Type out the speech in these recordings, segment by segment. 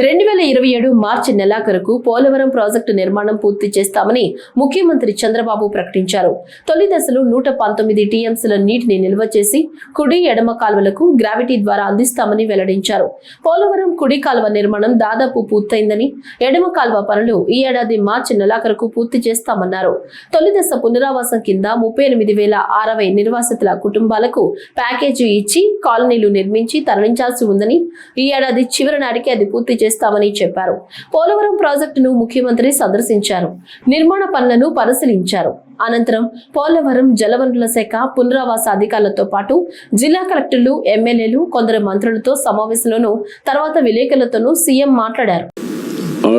2027 మార్చి నెలాఖరుకు Polavaram project నిర్మాణం పూర్తి చేస్తామని ముఖ్యమంత్రి చంద్రబాబు ప్రకటించారు. తొలి దశలో 119 టీఎంసీల నీటిని నిల్వ చేసి కుడి ఎడమ కాలువలకు గ్రావిటీ ద్వారా అందిస్తామని వెల్లడించారు. పోలవరం కుడి కాలువ నిర్మాణం దాదాపు పూర్తయిందని, ఎడమ కాలువ పనులు ఈ ఏడాది మార్చి నెలాఖరుకు పూర్తి చేస్తామన్నారు. తొలి దశ పునరావాసం కింద 38,060 నిర్వాసితుల కుటుంబాలకు ప్యాకేజీ ఇచ్చి కాలనీలు నిర్మించి తరలించాల్సి ఉందని, ఈ ఏడాది చివరి నాటికి అది పూర్తి చేస్తామని చెప్పారు. పోలవరం ప్రాజెక్టును ముఖ్యమంత్రి సందర్శించారు. నిర్మాణ పనులను పరిశీలించారు. అనంతరం పోలవరం జలవనరుల శాఖ పునరావాస అధికారులతో పాటు జిల్లా కలెక్టర్లు, ఎమ్మెల్యేలు, కొందరు మంత్రులతో సమావేశంలోనూ తర్వాత విలేకరులతోనూ సీఎం మాట్లాడారు.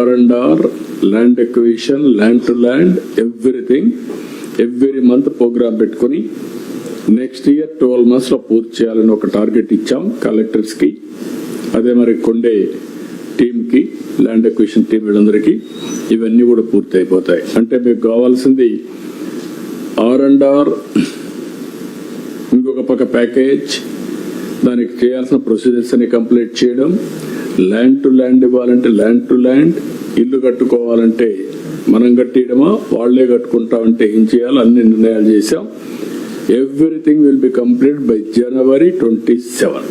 R&R, land acquisition, land to land, everything, every month program పెట్టుకొని నెక్స్ట్ ఇయర్ 12 months లో పూర్తి చేయాలని ఒక టార్గెట్ ఇచ్చాం కలెక్టర్స్ కి. అదే మరి కొండే టీంకి, ల్యాండ్ అక్విజిషన్ టీం వీళ్ళందరికీ ఇవన్నీ కూడా పూర్తి అయిపోతాయి. అంటే మీకు కావాల్సింది R&R, ఇంకొక పక్క ప్యాకేజ్, దానికి చేయాల్సిన ప్రొసీజర్స్ అన్ని కంప్లీట్ చేయడం, ల్యాండ్ టు ల్యాండ్ ఇవ్వాలంటే ల్యాండ్ టు ల్యాండ్, ఇల్లు కట్టుకోవాలంటే మనం కట్టియడమా వాళ్లే కట్టుకుంటామంటే ఏం చేయాలో అన్ని నిర్ణయాలు చేశాం. Everything will be complete by January 27.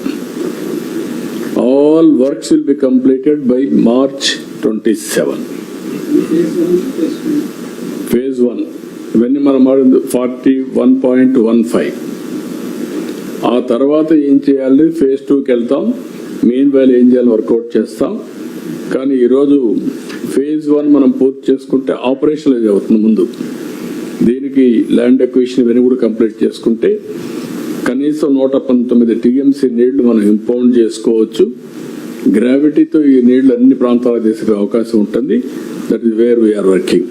All works will be completed by March 27. Phase 1. ఇవన్నీ మనం 41.15. ఆ తర్వాత ఏం చేయాలి, ఫేజ్ 2కి వెళ్తాం. మెయిన్ వైల్ ఏం చేయాలి వర్కౌట్ చేస్తాం. కానీ ఈరోజు ఫేజ్ 1 మనం పూర్తి చేసుకుంటే ఆపరేషనలైజ్ అవుతుంది. ముందు దీనికి ల్యాండ్ అక్విజిషన్ ఇవన్నీ కూడా కంప్లీట్ చేసుకుంటే కనీసం 119 టీఎంసీ నీళ్లు మనం ఇంపౌండ్ చేసుకోవచ్చు. గ్రావిటీతో ఈ నీళ్లు అన్ని ప్రాంతాలకు తీసుకునే అవకాశం ఉంటుంది. That is where we're working.